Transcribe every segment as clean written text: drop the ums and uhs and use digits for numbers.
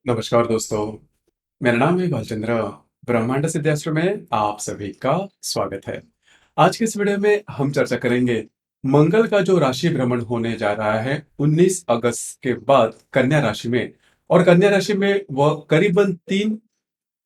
नमस्कार दोस्तों, मेरा नाम है भालचंद्र। ब्रह्मांड सिद्धाश्रम में आप सभी का स्वागत है। आज के इस वीडियो में हम चर्चा करेंगे मंगल का जो राशि भ्रमण होने जा रहा है 19 अगस्त के बाद कन्या राशि में, और कन्या राशि में वह करीबन 3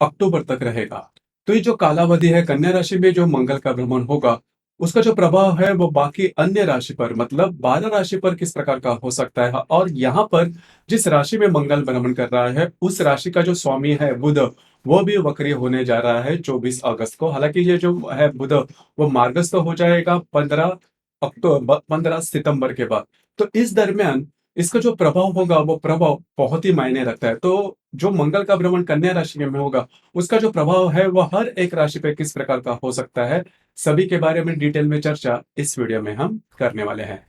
अक्टूबर तक रहेगा। तो ये जो कालावधि है कन्या राशि में जो मंगल का भ्रमण होगा, उसका जो प्रभाव है वो बाकी अन्य राशि पर मतलब 12 राशि पर किस प्रकार का हो सकता है, और यहाँ पर जिस राशि में मंगल भ्रमण कर रहा है उस राशि का जो स्वामी है बुध, वो भी वक्री होने जा रहा है 24 अगस्त को। हालांकि ये जो है बुध, वो मार्गस्थ हो जाएगा 15 सितंबर के बाद। तो इस दरमियान इसका जो प्रभाव होगा वो प्रभाव बहुत ही मायने रखता है। तो जो मंगल का भ्रमण कन्या राशि में होगा, उसका जो प्रभाव है वो हर एक राशि पे किस प्रकार का हो सकता है, सभी के बारे में डिटेल में चर्चा इस वीडियो में हम करने वाले हैं।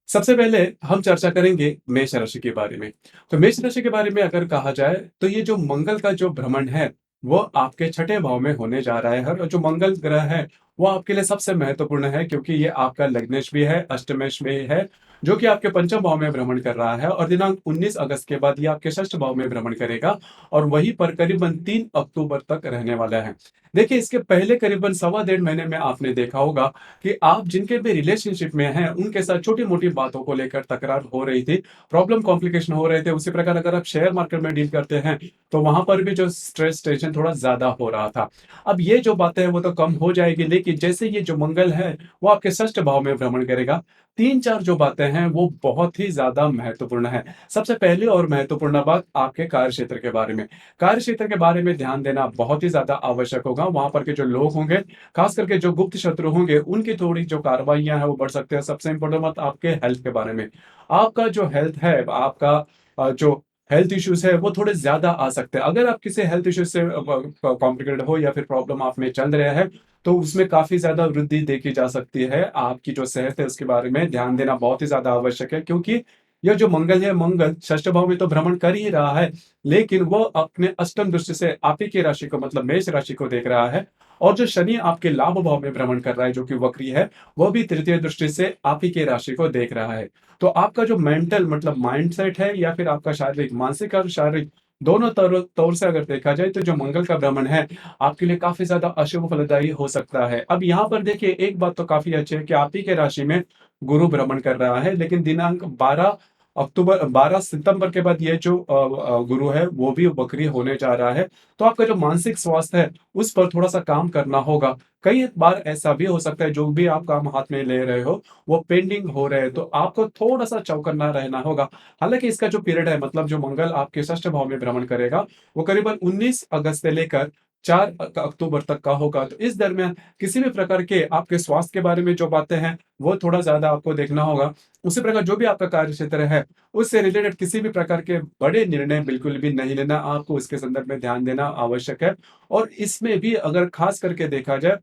सबसे पहले हम चर्चा करेंगे मेष राशि के बारे में। तो मेष राशि के बारे में अगर कहा जाए तो ये जो मंगल का जो भ्रमण है वो आपके छठे भाव में होने जा रहा है, और जो मंगल ग्रह है वो आपके लिए सबसे महत्वपूर्ण है क्योंकि ये आपका लग्नेश भी है, अष्टमेश में है, जो कि आपके पंचम भाव में भ्रमण कर रहा है, और दिनांक 19 अगस्त के बाद ये आपके षष्ठ भाव में भ्रमण करेगा और वहीं पर करीबन 3 अक्टूबर तक रहने वाला है। देखिए, इसके पहले करीबन सवा डेढ़ महीने में आपने देखा होगा कि आप जिनके भी रिलेशनशिप में हैं उनके साथ छोटी-मोटी बातों को लेकर तकरार हो रही थी, प्रॉब्लम कॉम्प्लिकेशन हो रहे थे। उसी प्रकार अगर आप शेयर मार्केट में डील करते हैं, तो वहाँ पर भी जो स्ट्रेस टेंशन थोड़ा ज़्यादा हो रहा था। अब ये जो बातें हैं वो तो कम हो जाएगी, लेकिन जैसे ये जो मंगल है, वो आपके षष्ठ भाव में भ्रमण करेगा। 3-4 जो बातें हैं वो बहुत ही ज़्यादा महत्वपूर्ण है। सबसे पहली और महत्वपूर्ण बात आपके कार्यक्षेत्र के बारे में। कार्यक्षेत्र के बारे में ध्यान देना बहुत ही ज़्यादा आवश्यक होगा। वहाँ पर के जो लोग होंगे, खास करके जो गुप्त शत्रु होंगे, उनकी थोड़ी जो कार्रवाइयाँ हैं वो बढ़ सकते हैं। सबसे इम्पोर्टेंट बात आपके हेल्थ के बारे में। आपका जो हेल्थ है, आपका जो हेल्थ इश्यूज़ है वो थोड़े ज़्यादा आ सकते हैं। अगर आप किसी हेल्थ इश्यूज़ से कॉम्प्लिकेटेड हो या फिर प्रॉब्लम आप में चल रहा है, तो उसमें काफ़ी ज़्यादा वृद्धि देखी जा सकती है। आपकी जो सेहत है उसके बारे में ध्यान देना बहुत ही ज़्यादा आवश्यक है, क्योंकि यह जो मंगल है, मंगल षष्ठ भाव में तो भ्रमण कर ही रहा है, लेकिन वो अपने अष्टम दृष्टि से आप ही की राशि को मतलब मेष राशि को देख रहा है, और जो शनि आपके लाभ भाव में भ्रमण कर रहा है जो कि वक्री है, वो भी तृतीय दृष्टि से आप ही की राशि को देख रहा है। तो आपका जो मेंटल मतलब माइंडसेट है या फिर आपका शारीरिक, मानसिक और शारीरिक दोनों तौर से अगर देखा जाए तो जो मंगल का भ्रमण है आपके लिए काफ़ी ज़्यादा अशुभ फलदायी हो सकता है। अब यहाँ पर देखिए, एक बात तो काफ़ी अच्छी है कि आप ही के राशि में गुरु भ्रमण कर रहा है, लेकिन दिनांक 12 सितंबर के बाद ये जो गुरु है वो भी वक्री होने जा रहा है। तो आपका जो मानसिक स्वास्थ्य है उस पर थोड़ा-सा काम करना होगा। कई बार ऐसा भी हो सकता है जो भी आप काम हाथ में ले रहे हो वो पेंडिंग हो रहे हैं, तो आपको थोड़ा-सा चौकन्ना रहना होगा। हालाँकि इसका जो पीरियड है मतलब जो मंगल आपके षष्ठ भाव में भ्रमण करेगा, वो करीबन 19 अगस्त से लेकर 4 अक्टूबर तक का होगा। तो इस दरमियान किसी भी प्रकार के आपके स्वास्थ्य के बारे में जो बातें हैं, वो थोड़ा ज़्यादा आपको देखना होगा। उसी प्रकार जो भी आपका कार्यक्षेत्र है, उससे रिलेटेड किसी भी प्रकार के बड़े निर्णय बिल्कुल भी नहीं लेना, आपको इसके संदर्भ में ध्यान देना आवश्यक है। और इसमें भी अगर खास करके देखा जाए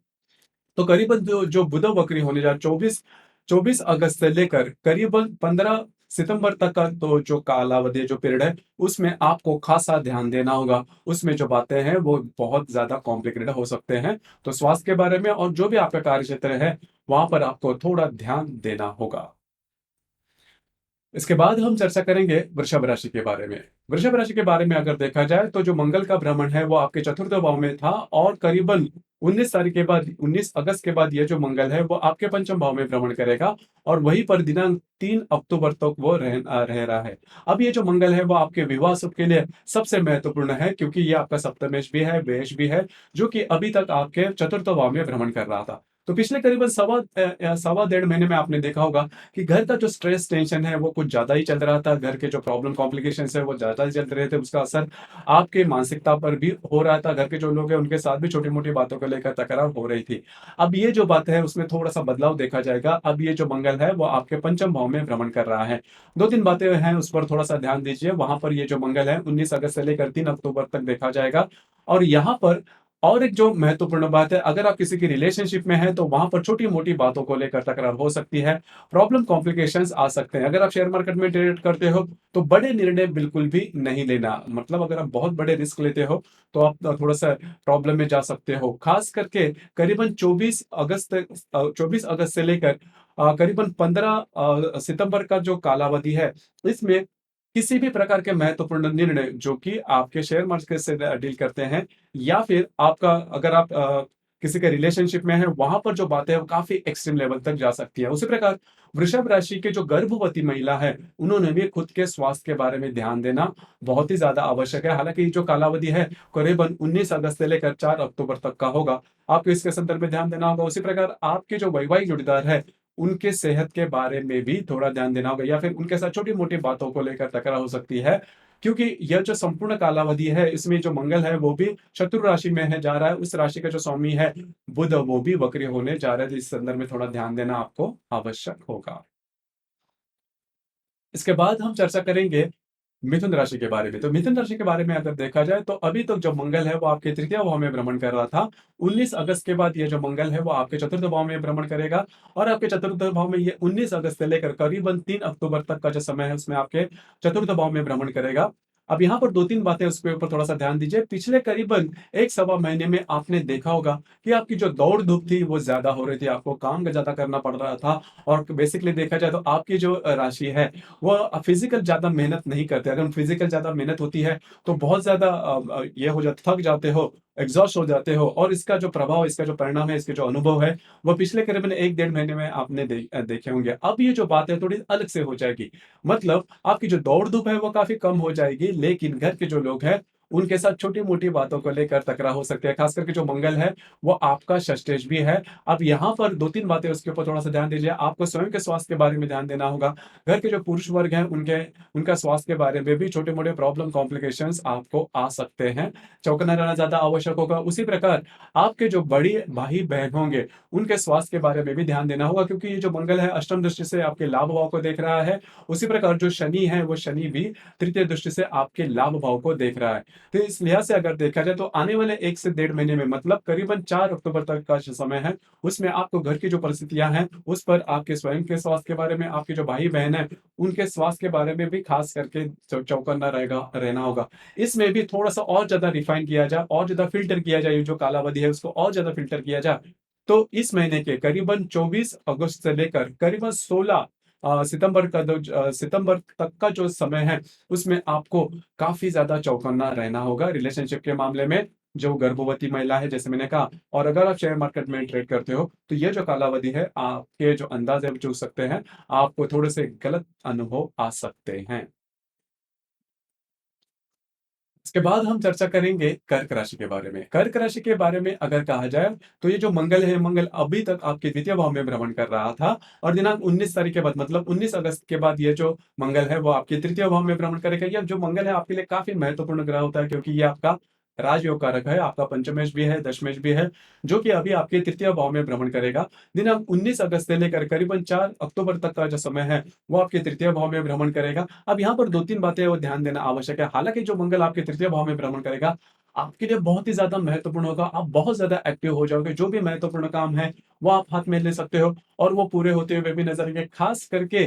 तो करीबन जो जो बुध वक्री होने जा 24 अगस्त से लेकर करीबन 15 सितंबर तक का तो जो कालावधि जो पीरियड है, उसमें आपको खासा ध्यान देना होगा। उसमें जो बातें हैं वो बहुत ज़्यादा कॉम्प्लिकेटेड हो सकते हैं। तो स्वास्थ्य के बारे में और जो भी आपका कार्यक्षेत्र है, वहाँ पर आपको थोड़ा ध्यान देना होगा। इसके बाद हम चर्चा करेंगे वृषभ राशि के बारे में। वृषभ राशि के बारे में अगर देखा जाए तो जो मंगल का भ्रमण है वो आपके चतुर्थ भाव में था, और करीबन 19 तारीख के बाद 19 अगस्त के बाद ये जो मंगल है वो आपके पंचम भाव में भ्रमण करेगा, और वहीं पर दिनांक 3 अक्टूबर तक वो रह रहा है। अब ये जो मंगल है वो आपके विवाह सुख के लिए सबसे महत्वपूर्ण है, क्योंकि ये आपका सप्तमेश भी है, व्ययश भी है, जो कि अभी तक आपके चतुर्थ भाव में भ्रमण कर रहा था। तो पिछले करीबन सवा डेढ़ महीने में आपने देखा होगा कि घर का जो स्ट्रेस टेंशन है वो कुछ ज़्यादा ही चल रहा था। घर के जो प्रॉब्लम कॉम्प्लिकेशंस है वो ज़्यादा ही चल रहे थे। उसका असर आपके मानसिकता पर भी हो रहा था। घर के जो लोग हैं उनके साथ भी छोटी-मोटी बातों को लेकर तकरार हो रही थी। अब ये जो बात है उसमें थोड़ा-सा बदलाव देखा जाएगा। अब ये जो मंगल है वो आपके पंचम भाव में भ्रमण कर रहा है। 2-3 बातें हैं उस पर थोड़ा-सा ध्यान दीजिए। वहाँ पर ये जो मंगल है 19 अगस्त से लेकर 3 अक्टूबर तक देखा जाएगा, और यहाँ पर और एक जो महत्वपूर्ण बात है, अगर आप किसी की रिलेशनशिप में हैं तो वहाँ पर छोटी-मोटी बातों को लेकर तकरार हो सकती है। प्रॉब्लम कॉम्प्लिकेशंस आ सकते हैं। अगर आप शेयर मार्केट में ट्रेड करते हो, तो बड़े निर्णय बिल्कुल भी नहीं लेना। मतलब अगर आप बहुत बड़े रिस्क लेते हो, तो आप थोड़ा-सा प्रॉब्लम में जा सकते हो। ख़ास करके करीबन 24 अगस्त से लेकर करीबन 15 सितंबर का जो कालावधि है, इसमें किसी भी प्रकार के महत्वपूर्ण निर्णय जो कि आपके शेयर मार्केट से डील करते हैं, या फिर आपका अगर आप किसी के रिलेशनशिप में हैं, वहाँ पर जो बातें हैं वो काफ़ी एक्सट्रीम लेवल तक जा सकती है। उसी प्रकार वृषभ राशि के जो गर्भवती महिला है, उन्होंने भी खुद के स्वास्थ्य के बारे में ध्यान देना बहुत ही ज़्यादा आवश्यक है। हालाँकि ये जो कालावधि है, करीबन 19 अगस्त से लेकर 4 अक्टूबर तक का होगा। आपको इसके संदर्भ में ध्यान देना होगा। उसी प्रकार आपके जो वैवाहिक जोड़ीदार है, उनके सेहत के बारे में भी थोड़ा ध्यान देना होगा, या फिर उनके साथ छोटी-मोटी बातों को लेकर तकरार हो सकती है। क्योंकि यह जो संपूर्ण कालावधि है, इसमें जो मंगल है वो भी शत्रु राशि में है जा रहा है। उस राशि का जो स्वामी है बुध, वो भी वक्री होने जा रहा है। तो इस संदर्भ में थोड़ा ध्यान देना आपको आवश्यक होगा। इसके बाद हम चर्चा करेंगे मिथुन राशि के बारे में। तो मिथुन राशि के बारे में अगर देखा जाए, तो अभी तक जो मंगल है वो आपके तृतीय भाव में भ्रमण कर रहा था। 19 अगस्त के बाद ये जो मंगल है वो आपके चतुर्थ भाव में भ्रमण करेगा, और आपके चतुर्थ भाव में ये 19 अगस्त से लेकर करीबन 3 अक्टूबर तक का जो समय है उसमें आपके चतुर्थ भाव में भ्रमण करेगा। अब यहाँ पर 2-3 बातें उसके ऊपर थोड़ा-सा ध्यान दीजिए। पिछले करीबन 1 सवा महीने में आपने देखा होगा कि आपकी जो दौड़-धूप थी वो ज़्यादा हो रही थी, आपको काम ज़्यादा करना पड़ रहा था, और बेसिकली देखा जाए तो आपकी जो राशि है वो फिजिकल ज़्यादा मेहनत नहीं करते। अगर फिजिकल ज़्यादा मेहनत होती है, तो बहुत ज़्यादा ये हो जाता, थक जाते हो, एग्ज़ॉस्ट हो जाते हो, और इसका जो प्रभाव, इसका जो परिणाम है, इसके जो अनुभव है, वो पिछले करीबन 1 डेढ़ महीने में आपने देखे होंगे। अब ये जो बात है थोड़ी अलग से हो जाएगी। मतलब आपकी जो दौड़-धूप है वो काफ़ी कम हो जाएगी, लेकिन घर के जो लोग हैं, उनके साथ छोटी-मोटी बातों को लेकर तकरार हो सकती है। ख़ास करके जो मंगल है, वो आपका षष्ठेश भी है। अब यहाँ पर 2-3 बातें उसके ऊपर थोड़ा-सा ध्यान दीजिए। आपको स्वयं के स्वास्थ्य के बारे में ध्यान देना होगा। घर के जो पुरुष वर्ग हैं, उनका स्वास्थ्य के बारे में भी छोटे-मोटे प्रॉब्लम कॉम्प्लिकेशंस आपको आ सकते हैं। चौकन्ना रहना ज़्यादा आवश्यक होगा। उसी प्रकार आपके जो बड़ी भाई-बहन होंगे, उनके स्वास्थ्य के बारे में भी ध्यान देना होगा, क्योंकि ये जो मंगल है अष्टम दृष्टि से आपके लाभ भाव को देख रहा है। उसी प्रकार जो शनि है, वो शनि भी तृतीय दृष्टि से आपके लाभ भाव को देख रहा है। तो इस लिहाज से अगर देखा जाए, तो आने वाले 1 से डेढ़ महीने में, मतलब करीबन 4 अक्टूबर तक का जो समय है, उसमें आपको घर की जो परिस्थितियाँ हैं, उस पर आपके स्वयं के स्वास्थ्य के बारे में, आपके जो भाई-बहन हैं, उनके स्वास्थ्य के बारे में भी खास करके चौकन्ना रहना होगा। इसमें भी थोड़ा-सा और ज़्यादा रिफाइन किया जाए, और ज़्यादा फ़िल्टर किया जाए, ये जो कालावधि है उसको और ज़्यादा फ़िल्टर किया जाए, तो इस महीने के करीबन 24 अगस्त से लेकर करीबन 16 सितंबर तक का जो समय है, उसमें आपको काफ़ी ज़्यादा चौकन्ना रहना होगा रिलेशनशिप के मामले में। जो गर्भवती महिला है, जैसे मैंने कहा, और अगर आप शेयर मार्केट में ट्रेड करते हो, तो ये जो कालावधि है, आपके जो अंदाज़ है वो चूक सकते हैं। आपको थोड़े से गलत अनुभव आ सकते हैं। इसके बाद हम चर्चा करेंगे कर्क राशि के बारे में। कर्क राशि के बारे में अगर कहा जाए, तो ये जो मंगल है, मंगल अभी तक आपके द्वितीय भाव में भ्रमण कर रहा था, और दिनांक 19 तारीख के बाद, मतलब 19 अगस्त के बाद, ये जो मंगल है वो आपके तृतीय भाव में भ्रमण करेगा। ये जो मंगल है आपके लिए काफ़ी महत्वपूर्ण ग्रह होता है, क्योंकि ये आपका राजयोग कारक है, आपका पंचमेश भी है, दशमेश भी है, जो कि अभी आपके तृतीय भाव में भ्रमण करेगा। दिनांक 19 अगस्त से लेकर करीबन 4 अक्टूबर तक का जो समय है, वो आपके तृतीय भाव में भ्रमण करेगा। अब यहाँ पर 2-3 बातें और ध्यान देना आवश्यक है। हालाँकि जो मंगल आपके तृतीय भाव में भ्रमण करेगा, आपके लिए बहुत ही ज़्यादा महत्वपूर्ण होगा। आप बहुत ज़्यादा एक्टिव हो जाओगे। जो भी महत्वपूर्ण काम है, वो आप हाथ में ले सकते हो, और वो पूरे होते हुए भी नज़र आएँगे। ख़ास करके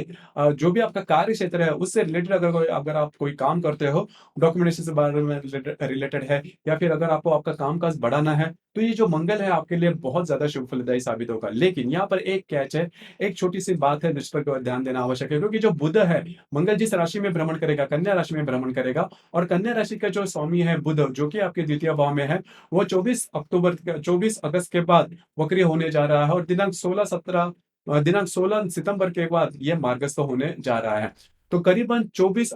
जो भी आपका कार्य क्षेत्र है, उससे रिलेटेड अगर आप कोई काम करते हो, डॉक्यूमेंटेशन से बारे में रिलेटेड है, या फिर अगर आपको आपका काम-काज बढ़ाना है, तो ये जो मंगल है आपके लिए बहुत ज़्यादा शुभ फलदायी साबित होगा। लेकिन यहाँ पर एक कैच है, एक छोटी-सी बात है जिस पर ध्यान देना आवश्यक है, क्योंकि जो बुध है, मंगल जिस राशि में भ्रमण करेगा, कन्या राशि में भ्रमण करेगा, और कन्या राशि का जो स्वामी है बुध, जो कि आपके द्वितीय भाव में है, वो 24 अगस्त के बाद वक्री होने जा रहा है, और दिनांक 16 सितंबर के बाद ये मार्गस्थ होने जा रहा है। तो करीबन 24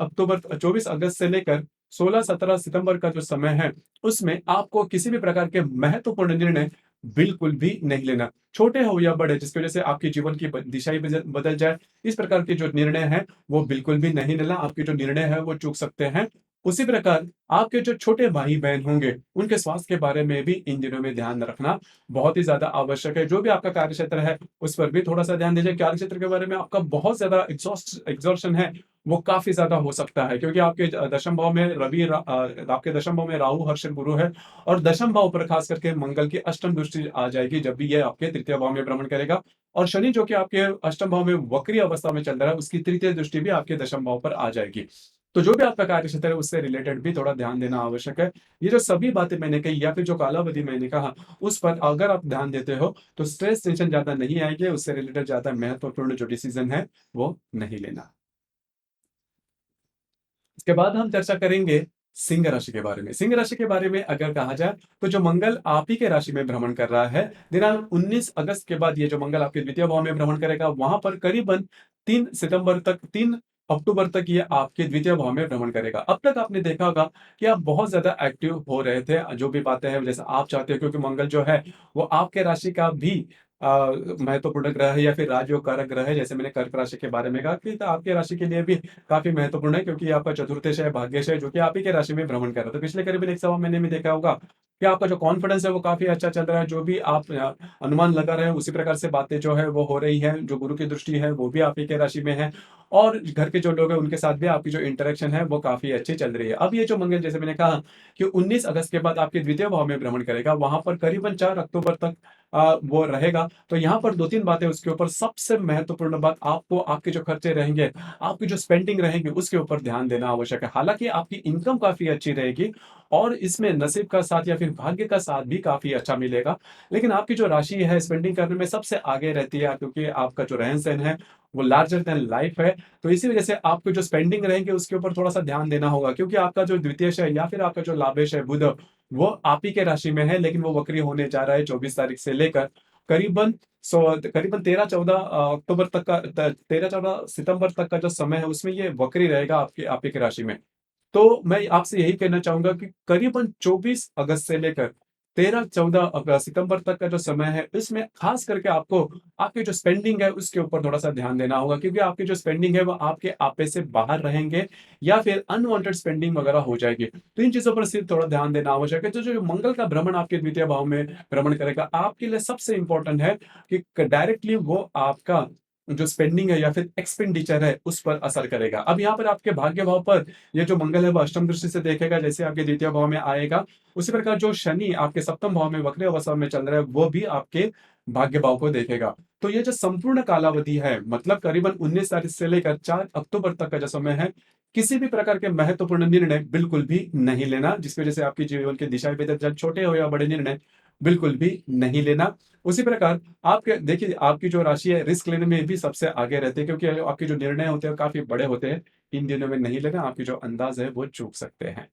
अगस्त से लेकर 16-17 सितंबर का जो समय है, उसमें आपको किसी भी प्रकार के महत्वपूर्ण निर्णय बिल्कुल भी नहीं लेना। छोटे हो या बड़े, जिसकी वजह से आपके जीवन की दिशा ही बदल जाए, इस प्रकार के जो निर्णय हैं, वो बिल्कुल भी नहीं लेना। आपके जो निर्णय है वो चूक सकते हैं। उसी प्रकार आपके जो छोटे भाई-बहन होंगे, उनके स्वास्थ्य के बारे में भी इन दिनों में ध्यान रखना बहुत ही ज़्यादा आवश्यक है। जो भी आपका कार्यक्षेत्र है, उस पर भी थोड़ा-सा ध्यान दीजिए। कार्यक्षेत्र के बारे में आपका बहुत ज़्यादा एग्ज़ॉर्शन है, वो काफ़ी ज़्यादा हो सकता है, क्योंकि आपके दशम भाव में आपके दशम भाव में राहु, हर्ष, गुरु है, और दशम भाव पर खास करके मंगल की अष्टम दृष्टि आ जाएगी, जब भी ये आपके तृतीय भाव में भ्रमण करेगा, और शनि जो कि आपके अष्टम भाव में वक्री अवस्था में चल रहा है, उसकी तृतीय दृष्टि भी आपके दशम भाव पर आ जाएगी। तो जो भी आपका कार्यक्षेत्र है, उससे रिलेटेड भी थोड़ा ध्यान देना आवश्यक है। ये जो सभी बातें मैंने कही, या फिर जो कालावधि मैंने कहा, उस पर अगर आप ध्यान देते हो, तो स्ट्रेस, टेंशन ज़्यादा नहीं आएगी, उससे रिलेटेड ज़्यादा महत्वपूर्ण जो डिसीज़न है, वो नहीं लेना। इसके बाद हम चर्चा करेंगे सिंह राशि के बारे में। सिंह राशि के बारे में अगर कहा जाए तो जो मंगल आप ही के राशि में भ्रमण कर रहा है, दिनांक 19 अगस्त के बाद ये जो मंगल आपके द्वितीय भाव में भ्रमण करेगा, वहां पर करीबन 3 अक्टूबर तक ये आपके द्वितीय भाव में भ्रमण करेगा। अब तक आपने देखा होगा कि आप बहुत ज्यादा एक्टिव हो रहे थे, जो भी बातें हैं जैसे आप चाहते हो, क्योंकि मंगल जो है वो आपके राशि का भी महत्वपूर्ण ग्रह है, या फिर राजयोग कारक ग्रह है। जैसे मैंने कर्क राशि के बारे में कहा कि तो आपके राशि के लिए भी काफी महत्वपूर्ण है, क्योंकि ये आपका चतुर्थेश है, भाग्येश है, जो कि आप ही के राशि में भ्रमण कर रहा है। तो पिछले करीबन 1 सवा महीने में देखा होगा कि आपका जो कॉन्फिडेंस है वो काफी अच्छा चल रहा है। जो भी आप अनुमान लगा रहे हैं उसी प्रकार से बातें जो है वो हो रही है। जो गुरु की दृष्टि है वो भी आप ही के राशि में है, और घर के जो लोग हैं उनके साथ भी आपकी जो इंटरेक्शन है वो काफी अच्छी चल रही है। अब ये जो मंगल, जैसे मैंने कहा कि 19 अगस्त के बाद आपके द्वितीय भाव में भ्रमण करेगा, वहां पर करीबन 4 अक्टूबर तक वो रहेगा। तो यहाँ पर 2-3 बातें उसके ऊपर। सबसे महत्वपूर्ण बात, आपको आपके जो खर्चे रहेंगे, आपकी जो स्पेंडिंग रहेगी, उसके ऊपर ध्यान देना आवश्यक है। हालाँकि आपकी इनकम काफ़ी अच्छी रहेगी और इसमें नसीब का साथ या फिर भाग्य का साथ भी काफ़ी अच्छा मिलेगा। लेकिन आपकी जो राशि है स्पेंडिंग करने में सबसे आगे रहती है, क्योंकि आपका जो रहन-सहन है वो लार्जर दैन लाइफ है। तो इसी वजह से आपको जो स्पेंडिंग रहेंगे उसके ऊपर थोड़ा-सा ध्यान देना होगा, क्योंकि आपका जो द्वितीयश है या फिर आपका जो लाभेश है बुध, वो आप ही के राशि में है, लेकिन वो वक्री होने जा रहा है 24 तारीख से लेकर करीबन सो करीबन 13-14 अक्टूबर तक का, 13-14 सितंबर तक का जो समय है उसमें ये वक्री रहेगा आपके आप ही की राशि में। तो मैं आपसे यही कहना चाहूंगा कि करीबन 24 अगस्त से लेकर 13-14 सितंबर तक का जो समय है, इसमें खास करके आपको आपकी जो स्पेंडिंग है उसके ऊपर थोड़ा सा ध्यान देना होगा, क्योंकि आपकी जो स्पेंडिंग है वो आपके आपे से बाहर रहेंगे या फिर अनवांटेड स्पेंडिंग वगैरह हो जाएगी। तो इन चीजों पर सिर्फ थोड़ा ध्यान देना आवश्यक है। तो जो मंगल का भ्रमण आपके द्वितीय भाव में भ्रमण करेगा, आपके लिए सबसे इंपॉर्टेंट है कि डायरेक्टली वो आपका जो स्पेंडिंग है या फिर एक्सपेंडिचर है उस पर असर करेगा। अब यहाँ पर आपके भाग्य भाव पर ये जो मंगल है वो अष्टम दृष्टि से देखेगा, जैसे आपके द्वितीय भाव में आएगा। उसी प्रकार जो शनि आपके सप्तम भाव में वक्र अवस्था में चल रहा है, वो भी आपके भाग्य भाव को देखेगा। तो ये जो संपूर्ण कालावधि है, मतलब करीबन 19 तारीख से लेकर 4 अक्टूबर तक का जो समय है, किसी भी प्रकार के महत्वपूर्ण निर्णय बिल्कुल भी नहीं लेना, जिसकी वजह से आपकी जीवन की दिशा बदल जाए। छोटे हो या बड़े निर्णय बिल्कुल भी नहीं लेना। उसी प्रकार आपके देखिए, आपकी जो राशि है रिस्क लेने में भी सबसे आगे रहती है, क्योंकि आपके जो निर्णय होते हैं काफी बड़े होते हैं। इन दिनों में नहीं लेना, आपकी जो अंदाज है वो चूक सकते हैं।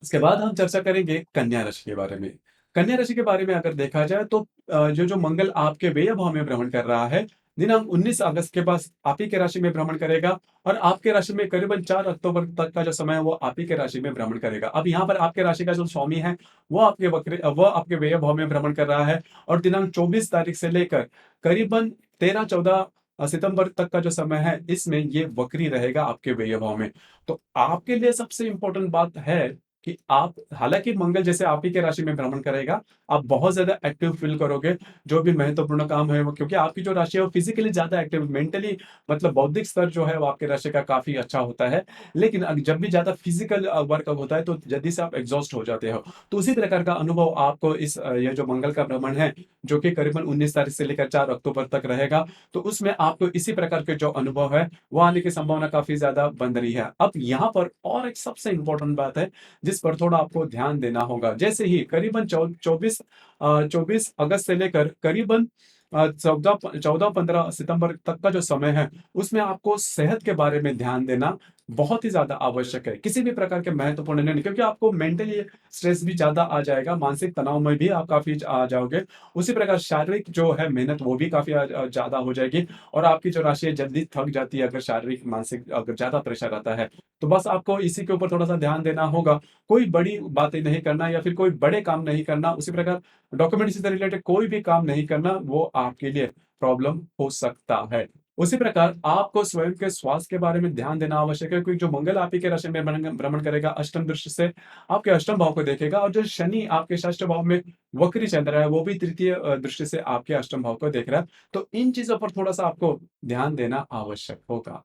इसके बाद हम चर्चा करेंगे कन्या राशि के बारे में। कन्या राशि के बारे में अगर देखा जाए तो जो मंगल आपके व्यय भाव में भ्रमण कर रहा है, दिनांक 19 अगस्त के पास आप ही के राशि में भ्रमण करेगा, और आपके राशि में करीबन 4 अक्टूबर तक का जो समय है वो आप ही के राशि में भ्रमण करेगा। अब यहाँ पर आपके राशि का जो स्वामी है वो आपके व्यय भाव में भ्रमण कर रहा है, और दिनांक 24 तारीख से लेकर करीबन 13-14 सितंबर तक का जो समय है, इसमें ये वक्री रहेगा आपके व्यय भाव में। तो आपके लिए सबसे इंपॉर्टेंट बात है कि आप, हालाँकि मंगल जैसे आप ही के राशि में भ्रमण करेगा, आप बहुत ज़्यादा एक्टिव फ़ील करोगे, जो भी महत्वपूर्ण काम है वो, क्योंकि आपकी जो राशि है वो फिज़िकली ज़्यादा एक्टिव, मेंटली मतलब बौद्धिक स्तर जो है वो आपकी राशि का काफ़ी अच्छा होता है। लेकिन जब भी ज़्यादा फिज़िकल वर्क होता है तो जल्दी से आप एग्ज़ॉस्ट हो जाते हो। तो उसी प्रकार का अनुभव आपको इस ये जो मंगल का भ्रमण है, जो कि करीबन 19 तारीख से लेकर 4 अक्टूबर तक रहेगा, तो उसमें आपको इसी प्रकार के जो अनुभव है, वो आने की संभावना काफ़ी ज़्यादा बन रही है। अब यहाँ पर और एक सबसे इम्पोर्टेंट बात है जिस पर थोड़ा आपको ध्यान देना होगा। जैसे ही करीबन 24 अगस्त से लेकर करीबन 14-15 सितंबर तक का जो समय है, उसमें आपको सेहत के बारे में ध्यान देना बहुत ही ज़्यादा आवश्यक है। किसी भी प्रकार के महत्वपूर्ण निर्णय, क्योंकि आपको मेंटली स्ट्रेस भी ज़्यादा आ जाएगा, मानसिक तनाव में भी आप काफ़ी आ जाओगे। उसी प्रकार शारीरिक जो है मेहनत वो भी काफ़ी ज़्यादा हो जाएगी, और आपकी जो राशि है जल्दी थक जाती है अगर शारीरिक, मानसिक अगर ज़्यादा प्रेशर आता है। तो बस आपको इसी के ऊपर थोड़ा-सा ध्यान देना होगा। कोई बड़ी बातें नहीं करना या फिर कोई बड़े काम नहीं करना। उसी प्रकार डॉक्यूमेंट्री से रिलेटेड कोई भी काम नहीं करना, वो आपके लिए प्रॉब्लम हो सकता है। उसी प्रकार आपको स्वयं के स्वास्थ्य के बारे में ध्यान देना आवश्यक है, क्योंकि जो मंगल आप ही के राशि में भ्रमण भ्रमण करेगा अष्टम दृष्टि से, आपके अष्टम भाव को देखेगा, और जो शनि आपके षष्ठ भाव में वक्री चल रहा है, वो भी तृतीय दृष्टि से आपके अष्टम भाव को देख रहा है। तो इन चीज़ों पर थोड़ा-सा आपको ध्यान देना आवश्यक होगा।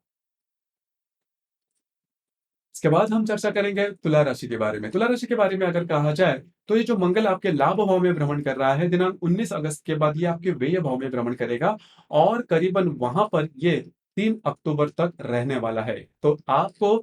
इसके बाद हम चर्चा करेंगे तुला राशि के बारे में। तुला राशि के बारे में अगर कहा जाए, तो ये जो मंगल आपके लाभ भाव में भ्रमण कर रहा है, दिनांक 19 अगस्त के बाद ये आपके व्यय भाव में भ्रमण करेगा, और करीबन वहाँ पर ये 3 अक्टूबर तक रहने वाला है। तो आपको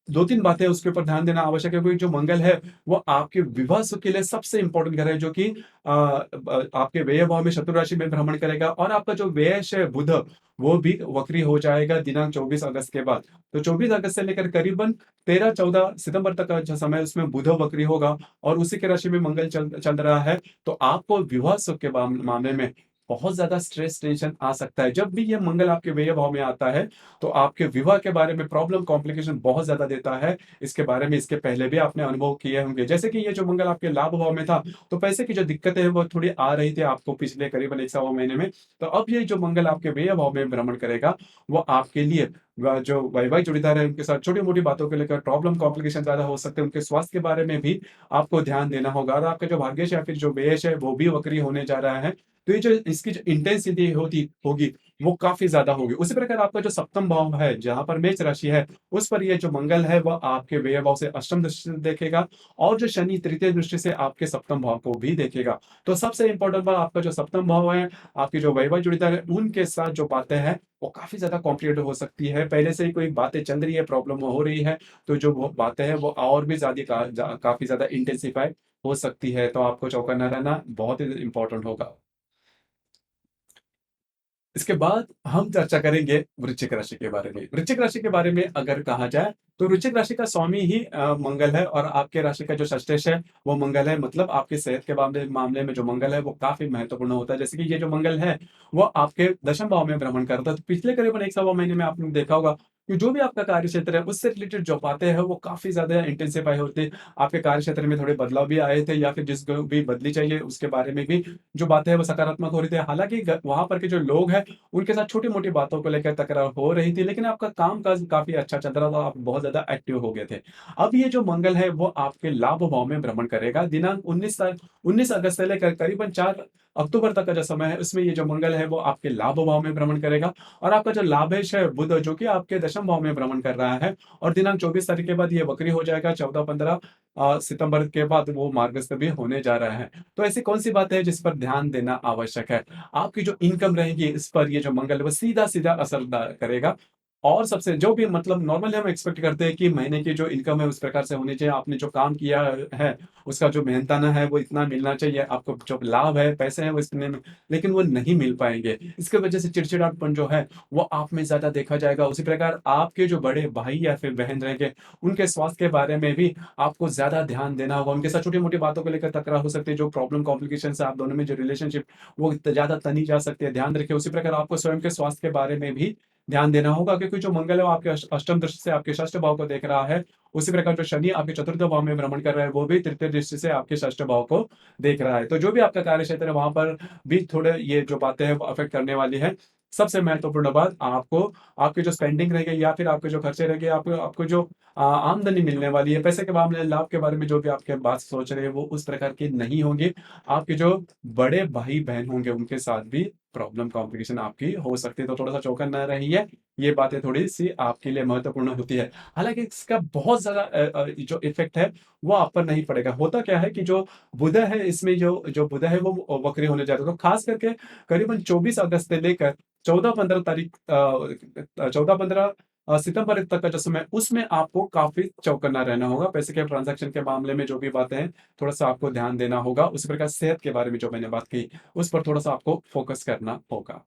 2-3 बातें उसके ऊपर ध्यान देना आवश्यक है, क्योंकि जो मंगल है, वो आपके विवाह सुख के लिए सबसे इम्पोर्टेंट ग्रह है, जो कि आपके व्यय भाव में शत्रु राशि में भ्रमण करेगा, और आपका जो व्ययश है बुध, वो भी वक्री हो जाएगा दिनांक 24 अगस्त के बाद। तो 24 अगस्त से लेकर करीबन 13-14 सितंबर तक का जो समय है, उसमें बुध वक्री होगा और उसी की राशि में मंगल चल चल रहा है। तो आपको विवाह सुख के मामले में बहुत ज़्यादा स्ट्रेस, टेंशन आ सकता है। जब भी ये मंगल आपके व्यय भाव में आता है, तो आपके विवाह के बारे में प्रॉब्लम, कॉम्प्लिकेशन बहुत ज़्यादा देता है। इसके बारे में इसके पहले भी आपने अनुभव किए होंगे। जैसे कि ये जो मंगल आपके लाभ भाव में था, तो पैसे की जो दिक्कतें हैं, वो थोड़ी आ रही थी आपको पिछले करीबन 1 सवा महीने में। तो अब ये जो मंगल आपके व्यय भाव में भ्रमण करेगा, वो आपके लिए जो वैवाहिक जोड़ीदार है, उनके साथ छोटी-मोटी बातों को लेकर प्रॉब्लम, कॉम्प्लिकेशन ज़्यादा हो सकते हैं। उनके स्वास्थ्य के बारे में भी आपको ध्यान देना होगा, और आपका जो भाग्येश या फिर जो व्ययश है, वो भी वक्री होने जा रहा है। तो ये जो इसकी जो इंटेंसिटी होती होगी, वो काफ़ी ज़्यादा होगी। उसी प्रकार आपका जो सप्तम भाव है, जहाँ पर मेष राशि है, उस पर ये जो मंगल है, वह आपके व्यय भाव से अष्टम दृष्टि से देखेगा, और जो शनि तृतीय दृष्टि से आपके सप्तम भाव को भी देखेगा। तो सबसे इम्पोर्टेंट बात, आपका जो सप्तम भाव है, आपकी जो वैवाहिक जोड़ीदार है, उनके साथ जो बातें हैं, वो काफ़ी ज़्यादा कॉम्प्लिकेटेड हो सकती है। पहले से ही कोई बातें चल रही है, प्रॉब्लम हो रही है, तो जो वो बातें हैं, वो और भी काफ़ी ज़्यादा इंटेंसिफ़ाई हो सकती है। तो आपको चौकन्ना रहना बहुत ही इम्पोर्टेंट होगा। इसके बाद हम चर्चा करेंगे वृश्चिक राशि के बारे में। वृश्चिक राशि के बारे में अगर कहा जाए, तो वृश्चिक राशि का स्वामी ही मंगल है, और आपके राशि का जो षष्ठेश है, वो मंगल है। मतलब आपकी सेहत के मामले मामले में जो मंगल है, वो काफ़ी महत्वपूर्ण होता है। जैसे कि ये जो मंगल है, वो आपके दशम भाव में भ्रमण करता है। तो पिछले करीबन 1 सवा महीने में आपने देखा होगा कि जो भी आपका कार्यक्षेत्र है, उससे रिलेटेड जो बातें हैं, वो काफ़ी ज़्यादा इंटेंसिफ़ाई होती है। आपके कार्यक्षेत्र में थोड़े बदलाव भी आए थे, या फिर जिसको भी बदली चाहिए, उसके बारे में भी जो बातें हैं, वो सकारात्मक हो रही थी। हालाँकि वहाँ पर के जो लोग हैं, उनके साथ छोटी-मोटी बातों को लेकर तकरार हो रही थी, लेकिन आपका काम-काज काफ़ी अच्छा चल रहा था, आप बहुत ज़्यादा एक्टिव हो गए थे। अब ये जो मंगल है, वो आपके लाभ भाव में भ्रमण करेगा। दिनांक 19 अगस्त से लेकर करीबन 4 अक्टूबर तक का जो समय है, उसमें ये जो मंगल है, वो आपके लाभ भाव में भ्रमण करेगा, और आपका जो लाभेश है बुध, जो कि आपके दशम भाव में भ्रमण कर रहा है, और दिनांक 24 तारीख के बाद ये वक्री हो जाएगा। 14-15 सितंबर के बाद वो मार्गस्थ भी होने जा रहा है। तो ऐसी कौन-सी बातें हैं जिस पर ध्यान देना आवश्यक है? आपकी जो इनकम रहेगी, इस पर ये जो मंगल है, वो सीधा-सीधा असर करेगा। और सबसे जो भी मतलब नॉर्मली हम एक्सपेक्ट करते हैं कि महीने की जो इनकम है, उस प्रकार से होनी चाहिए। आपने जो काम किया है, उसका जो मेहनताना है, वो इतना मिलना चाहिए। आपको जो लाभ है, पैसे हैं, वो इतने में, लेकिन वो नहीं मिल पाएँगे। इसकी वजह से चिड़चिड़ापन जो है, वो आप में ज़्यादा देखा जाएगा। उसी प्रकार आपके जो बड़े भाई या फिर बहन रहेंगे, उनके स्वास्थ्य के बारे में भी आपको ज़्यादा ध्यान देना होगा। उनके साथ छोटी-मोटी बातों को लेकर तकरार हो सकती है, जो प्रॉब्लम, कॉम्प्लिकेशंस है आप दोनों में जो रिलेशनशिप, वो ज़्यादा तनी जा सकती है, ध्यान रखिए। उसी प्रकार आपको स्वयं के स्वास्थ्य के बारे में भी ध्यान देना होगा, क्योंकि जो मंगल है, वो आपके अष्टम दृष्टि से आपके षष्ठ भाव को देख रहा है। उसी प्रकार जो शनि आपके चतुर्थ भाव में भ्रमण कर रहा है, वो भी तृतीय दृष्टि से आपके षष्ठ भाव को देख रहा है। तो जो भी आपका कार्यक्षेत्र है, वहाँ पर भी थोड़े ये जो बातें हैं, वो अफ़ेक्ट करने वाली हैं। सबसे महत्वपूर्ण बात, आपको आपकी जो स्पेंडिंग रहेगी, या फिर आपके जो खर्चे रहेंगे, आपको आपको जो आमदनी मिलने वाली है, पैसे के मामले, लाभ के बारे में जो भी आपके बात सोच रहे हैं, वो उस प्रकार की नहीं होंगी। आपके जो बड़े भाई-बहन होंगे, उनके साथ भी प्रॉब्लम, कॉम्प्लिकेशन आपकी हो सकती है, तो थोड़ा-सा चौकन्ना रहिए। ये बातें थोड़ी-सी आपके लिए महत्वपूर्ण होती है। हालाँकि इसका बहुत ज़्यादा जो इफ़ेक्ट है, वो आप पर नहीं पड़ेगा। होता क्या है कि जो बुध है, इसमें जो जो बुध है, वो वक्री होने जा रहा है। तो ख़ास करके करीबन 24 अगस्त से लेकर 14-15 तारीख 14-15 सितंबर तक का जो समय है, उसमें आपको काफ़ी चौकन्ना रहना होगा। पैसे के ट्रांज़ैक्शन के मामले में जो भी बातें हैं, थोड़ा-सा आपको ध्यान देना होगा। उसी प्रकार सेहत के बारे में जो मैंने बात की, उस पर थोड़ा-सा आपको फ़ोकस करना होगा।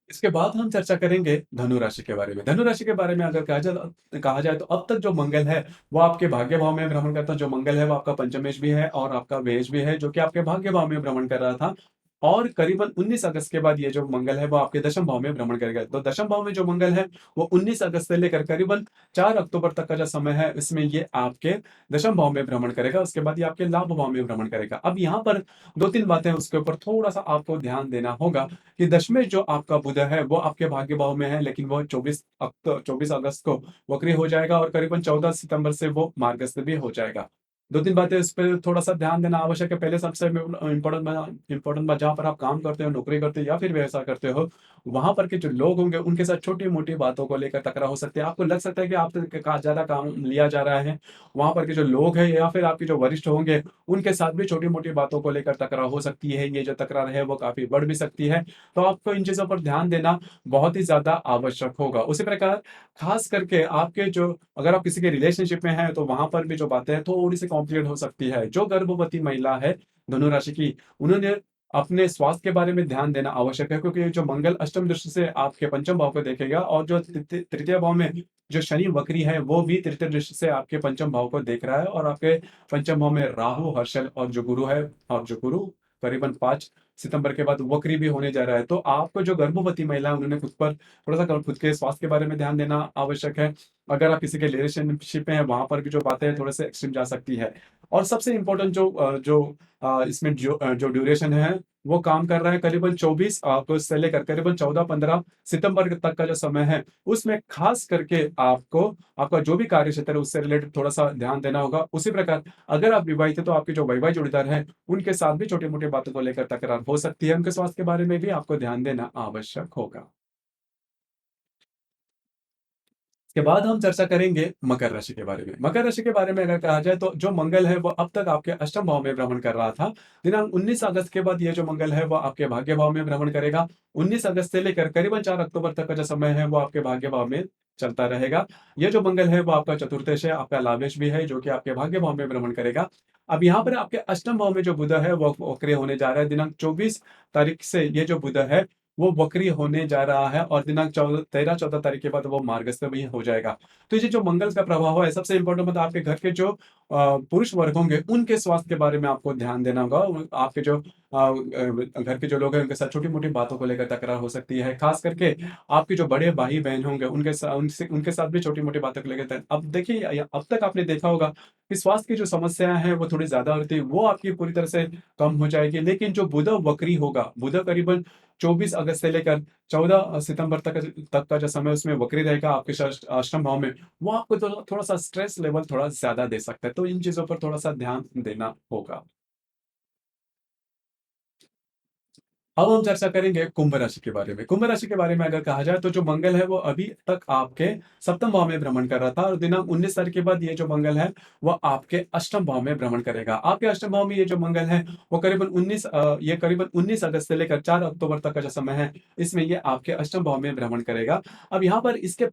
इसके बाद हम चर्चा करेंगे धनु राशि के बारे में। धनु राशि के बारे में अगर कहा जाए, तो अब तक जो मंगल है, वो आपके भाग्य भाव में भ्रमण करता है। जो मंगल है, वो आपका पंचमेश भी है और आपका व्ययश भी है, जो कि आपके भाग्य भाव में भ्रमण कर रहा था। और करीबन 19 अगस्त के बाद ये जो मंगल है, वो आपके दशम भाव में भ्रमण करेगा। तो दशम भाव में जो मंगल है, वो 19 अगस्त से लेकर करीबन 4 अक्टूबर तक का जो समय है, इसमें ये आपके दशम भाव में भ्रमण करेगा। उसके बाद ये आपके लाभ भाव में भ्रमण करेगा। अब यहाँ पर 2-3 बातें हैं, उसके ऊपर थोड़ा-सा आपको ध्यान देना होगा कि दशमेश जो आपका बुध है, वो आपके भाग्य भाव में है, लेकिन वो 24 अगस्त को वक्री हो जाएगा, और करीबन 14 सितंबर से वो मार्गस्थ भी हो जाएगा। 2-3 बातें इस पे थोड़ा-सा ध्यान देना आवश्यक है। पहले सबसे इम्पोर्टेंट बात, जहाँ पर आप काम करते हो, नौकरी करते हो या फिर व्यवसाय करते हो, वहाँ पर के जो लोग होंगे उनके साथ छोटी-मोटी बातों को लेकर टकराव हो सकती है। आपको लग सकता है कि आपसे ज़्यादा काम लिया जा रहा है। वहाँ पर के जो लोग हैं या फिर आपके जो वरिष्ठ होंगे, उनके साथ भी छोटी-मोटी बातों को लेकर टकराव हो सकती है। ये जो तकरार है वो काफ़ी बढ़ भी सकती है। तो आपको इन चीज़ों पर ध्यान देना बहुत ही ज़्यादा आवश्यक होगा। उसी प्रकार ख़ास करके आपके जो अगर आप किसी के रिलेशनशिप में हैं, तो वहाँ पर भी जो बातें हैं थोड़ी-सी कॉम्प्लिकेट हो सकती है। जो गर्भवती महिला है धनु राशि की, उन्होंने अपने स्वास्थ्य के बारे में ध्यान देना आवश्यक है, क्योंकि जो मंगल अष्टम दृष्टि से आपके पंचम भाव को देखेगा और जो तृतीय भाव में जो शनि वक्री है, वो भी तृतीय दृष्टि से आपके पंचम भाव को देख रहा है और आपके पंचम भाव में राहु, हर्षल और जो गुरु है, और जो गुरु करीबन 5 सितंबर के बाद वक्री भी होने जा रहा है। तो आपको जो गर्भवती महिला है, उन्होंने खुद पर थोड़ा-सा खुद के स्वास्थ्य के बारे में ध्यान देना आवश्यक है। अगर आप किसी के रिलेशनशिप में हैं, वहाँ पर भी जो बातें हैं थोड़े-से एक्सट्रीम जा सकती है। और सबसे इम्पोर्टेंट इसमें जो ड्यूरेशन है, वो काम कर रहा है करीबन 24 अगस्त से लेकर करीबन 14-15 सितंबर तक का जो समय है, उसमें खास करके आपको आपका जो भी कार्यक्षेत्र है उससे रिलेटेड थोड़ा-सा ध्यान देना होगा। उसी प्रकार अगर आप विवाहित हैं, तो आपके जो वैवाहिक जोड़ीदार हैं, उनके साथ भी छोटी-मोटी बातों को लेकर तकरार हो सकती है। उनके स्वास्थ्य के बारे में भी आपको ध्यान देना आवश्यक होगा। इसके बाद हम चर्चा करेंगे मकर राशि के बारे में। मकर राशि के बारे में अगर कहा जाए, तो जो मंगल है वो अब तक आपके अष्टम भाव में भ्रमण कर रहा था। दिनांक 19 अगस्त के बाद ये जो मंगल है वो आपके भाग्य भाव में भ्रमण करेगा। 19 अगस्त से लेकर करीबन 4 अक्टूबर तक का जो समय है वो आपके भाग्य भाव में चलता रहेगा। ये जो मंगल है वो आपका चतुर्थेश है, आपका लाभेश भी है, जो कि आपके भाग्य भाव में भ्रमण करेगा। अब यहाँ पर आपके अष्टम भाव में जो बुध है वो वक्री होने जा रहा है। दिनांक 24 तारीख से ये जो बुध है वो वक्री होने जा रहा है और दिनांक 13-14 तारीख के बाद वो मार्गस्थ भी हो जाएगा। तो ये जो मंगल का प्रभाव है, सबसे इम्पोर्टेंट मतलब आपके घर के जो पुरुष वर्ग होंगे, उनके स्वास्थ्य के बारे में आपको ध्यान देना होगा। आपके जो घर के जो लोग हैं, उनके साथ छोटी-मोटी बातों को लेकर तकरार हो सकती है। खास करके आपके जो बड़े भाई-बहन होंगे, उनके साथ भी छोटी-मोटी बातों को लेकर अब देखिए, अब तक आपने देखा होगा कि स्वास्थ्य की जो समस्याएँ हैं, वो थोड़ी ज़्यादा होती है, वो आपकी पूरी तरह से कम हो जाएगी। लेकिन जो बुध वक्री होगा, बुध करीबन 24 अगस्त से लेकर 14 सितंबर तक का जो समय उसमें वक्री रहेगा आपके अष्टम भाव में, वो आपको थोड़ा-सा स्ट्रेस लेवल थोड़ा ज़्यादा दे सकता है। तो इन चीज़ों पर थोड़ा-सा ध्यान देना होगा। अब हम चर्चा करेंगे कुंभ राशि के बारे में। कुंभ राशि के बारे में अगर कहा जाए, तो जो मंगल है वो अभी तक आपके सप्तम भाव में भ्रमण कर रहा था और दिनांक 19 तारीख के बाद ये जो मंगल है वो आपके अष्टम भाव में भ्रमण करेगा। आपके अष्टम भाव में ये जो मंगल है वो करीबन 19 अगस्त से लेकर 4 अक्टूबर तक का जो समय है, इसमें ये आपके अष्टम भाव में भ्रमण करेगा। अब यहाँ पर इसके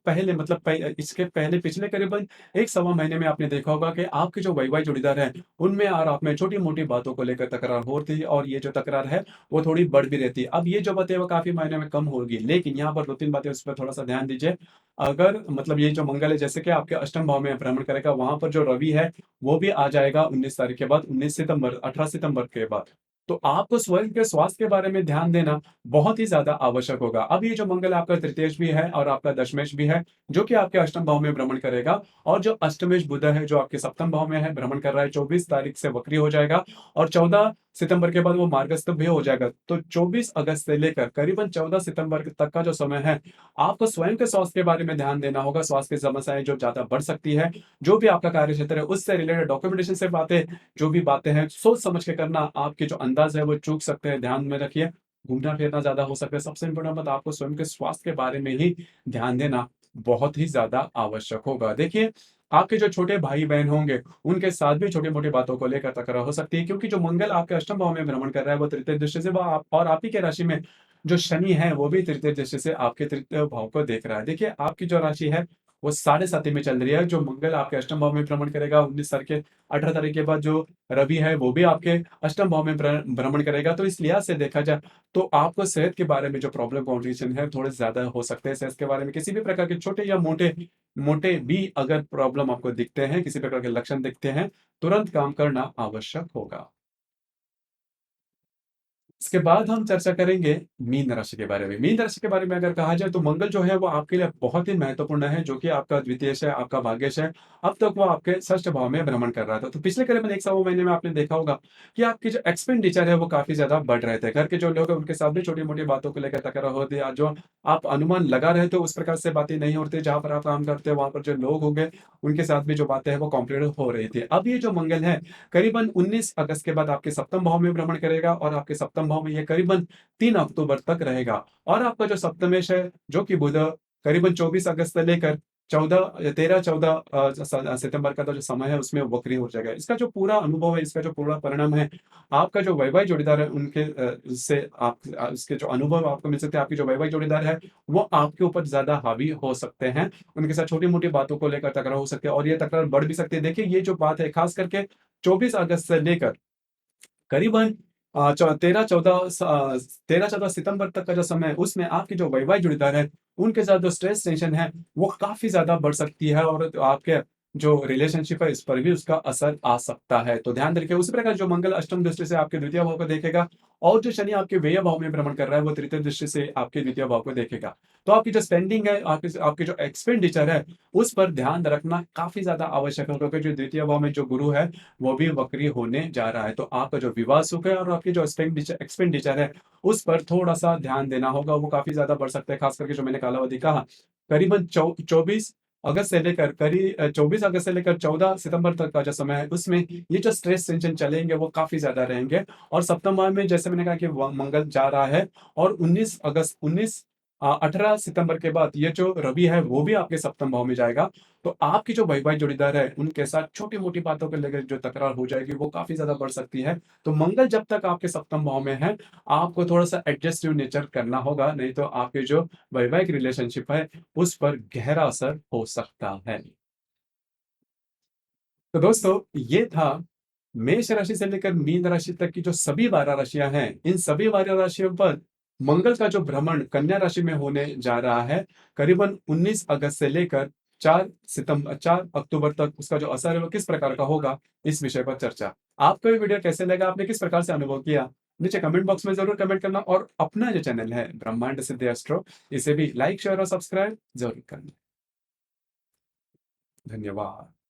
पहले पिछले करीबन 1 सवा महीने में आपने देखा होगा कि आपके जो वैवाहिक जोड़ीदार हैं, उनमें और आप में छोटी-मोटी बातों को लेकर तकरार हो रही है और ये जो तकरार है वो थोड़ी बढ़ भी रहती है। अब ये जो बातें हैं वो काफ़ी मायने में कम होगी, लेकिन यहाँ पर 2-3 बातें उस पे थोड़ा-सा ध्यान दीजिए। अगर मतलब ये जो मंगल है जैसे कि आपके अष्टम भाव में भ्रमण करेगा, वहाँ पर जो रवि है, वो भी आ जाएगा 19 तारीख के बाद, 18 सितंबर के बाद। तो आपको स्वयं के स्वास्थ्य के बारे में ध्यान देना बहुत ही ज़्यादा आवश्यक होगा। अब ये जो मंगल आपका तृतीयेश भी है और आपका दशमेश भी है, जो कि आपके अष्टम भाव में भ्रमण करेगा और जो अष्टमेश बुध है, जो आपके सप्तम भाव में है, भ्रमण कर रहा है, 24 तारीख से वक्री हो जाएगा और 14 सितंबर के बाद वो मार्गस्थ भी हो जाएगा। तो 24 अगस्त से लेकर करीबन 14 सितंबर तक का जो समय है, आपको स्वयं के स्वास्थ्य के बारे में ध्यान देना होगा। स्वास्थ्य की समस्याएँ जो ज़्यादा बढ़ सकती है, जो भी आपका कार्यक्षेत्र है, उससे रिलेटेड डॉक्यूमेंटेशन से बातें जो भी बातें हैं, सोच समझ के करना। आपके जो अंदाज़ है, वो चूक सकते हैं, ध्यान में रखिए। घूमना-फिरना ज़्यादा हो सकता है। सबसे इम्पोर्टेंट बात, आपको स्वयं के स्वास्थ्य के बारे में ही ध्यान देना बहुत ही ज़्यादा आवश्यक होगा। देखिए, आपके जो छोटे भाई-बहन होंगे, उनके साथ भी छोटी-मोटी बातों को लेकर तकरार हो सकती है, क्योंकि जो मंगल आपके अष्टम भाव में भ्रमण कर रहा है, वो तृतीय दृष्टि से वो आप ही के राशि में जो शनि है, वो भी तृतीय दृष्टि से आपके तृतीय भाव को देख रहा है। देखिए, आपकी जो राशि है, वो साढ़े साती में चल रही है। जो मंगल आपके अष्टम भाव में भ्रमण करेगा 19 तारीख के 18 तारीख के बाद जो रवि है, वो भी आपके अष्टम भाव में भ्रमण करेगा। तो इस लिहाज से देखा जाए, तो आपको सेहत के बारे में जो प्रॉब्लम कॉम्प्लिकेशन है, थोड़े ज़्यादा हो सकते हैं। सेहत के बारे में किसी भी प्रकार के छोटे या मोटे मोटे भी अगर प्रॉब्लम आपको दिखते हैं, किसी प्रकार के लक्षण दिखते हैं, तुरंत काम करना आवश्यक होगा। इसके बाद हम चर्चा करेंगे मीन राशि के बारे में। मीन राशि के बारे में अगर कहा जाए तो मंगल जो है वो आपके लिए बहुत ही महत्वपूर्ण है, जो कि आपका द्वितीयेश है, आपका भाग्येश है। अब तक वो आपके षष्ठ भाव में भ्रमण कर रहा था। तो पिछले करीबन 1 सवा महीने में आपने देखा होगा कि आपकी जो एक्सपेंडिचर है वो काफ़ी ज़्यादा बढ़ रहे थे। घर के जो लोग हैं उनके साथ भी छोटी-मोटी बातों को लेकर तकरार होती है। जो आप अनुमान लगा रहे थे उस प्रकार से बातें नहीं होती। जहाँ पर आप काम करते हैं वहाँ पर जो लोग होंगे उनके साथ भी जो बातें हैं वो कॉम्प्लिकेट हो रही थी। अब ये जो मंगल है करीबन 19 अगस्त के बाद आपके सप्तम भाव में भ्रमण करेगा और आपके सप्तम भाव में ये करीबन 3 अक्टूबर तक रहेगा। और आपका जो सप्तमेश है, जो कि बुध करीबन 24 अगस्त से लेकर 13-14 सितंबर का तो जो समय है उसमें वक्री हो जाएगा। इसका जो पूरा अनुभव है, इसका जो पूरा परिणाम है, आपका जो वैवाहिक जोड़ीदार है उनके उससे आप इसके जो अनुभव आपको मिल सकते हैं, आपके जो वैवाहिक जोड़ीदार है, वो आपके ऊपर ज़्यादा हावी हो सकते हैं। उनके साथ छोटी-मोटी बातों को लेकर तकरार हो सकती है और ये तकरार बढ़ भी सकती है। देखिए ये जो बात है खास करके 24 अगस्त से लेकर करीबन 13-14 सितंबर तक का जो समय है, उसमें आपके जो वैवाहिक जोड़ीदार है, उनके साथ जो स्ट्रेस टेंशन है, वो काफ़ी ज़्यादा बढ़ सकती है और आपके जो रिलेशनशिप है, इस पर भी उसका असर आ सकता है। तो ध्यान रखिए, उसी प्रकार जो मंगल अष्टम दृष्टि से आपके द्वितीय भाव को देखेगा और जो शनि आपके व्यय भाव में भ्रमण कर रहा है, वो तृतीय दृष्टि से आपके द्वितीय भाव को देखेगा। तो आपकी जो स्पेंडिंग है, आपकी आपकी जो एक्सपेंडिचर है, उस पर ध्यान रखना काफ़ी ज़्यादा आवश्यक है क्योंकि जो द्वितीय भाव में जो गुरु है, वो भी वक्री होने जा रहा है। तो आपका जो विवाह सुख है और आपकी जो एक्सपेंडिचर है, उस पर थोड़ा-सा ध्यान देना होगा, वो काफ़ी ज़्यादा बढ़ सकता है, खास करके जो मैंने कालावधि कहा, करीबन 24 अगस्त से लेकर 14 सितंबर तक का जो समय है, उसमें ये जो स्ट्रेस टेंशन चलेंगे, वो काफ़ी ज़्यादा रहेंगे और सप्तम भाव में जैसे मैंने कहा कि व मंगल जा रहा है और 18 सितंबर के बाद ये जो रवि है, वो भी आपके सप्तम भाव में जाएगा। तो आपकी जो वैवाहिक जोड़ीदार है, उनके साथ छोटी-मोटी बातों को लेकर जो तकरार हो जाएगी, वो काफ़ी ज़्यादा बढ़ सकती है। तो मंगल जब तक आपके सप्तम भाव में है, आपको थोड़ा-सा एडजस्टिव नेचर करना होगा, नहीं तो आपके जो वैवाहिक रिलेशनशिप है, उस पर गहरा असर हो सकता है। तो दोस्तों, ये था मेष राशि से लेकर मीन राशि तक की जो सभी 12 राशियाँ हैं, इन सभी 12 राशियों पर मंगल का जो भ्रमण कन्या राशि में होने जा रहा है, करीबन 19 अगस्त से लेकर 4 अक्टूबर तक उसका जो असर है वो किस प्रकार का होगा, इस विषय पर चर्चा। आपको ये वीडियो कैसे लगा? आपने किस प्रकार से अनुभव किया? नीचे कमेंट बॉक्स में ज़रूर कमेंट करना और अपना जो चैनल है ब्रह्मांड सिद्धि एस्ट्रो, इसे भी लाइक, शेयर और सब्सक्राइब ज़रूर करना। धन्यवाद।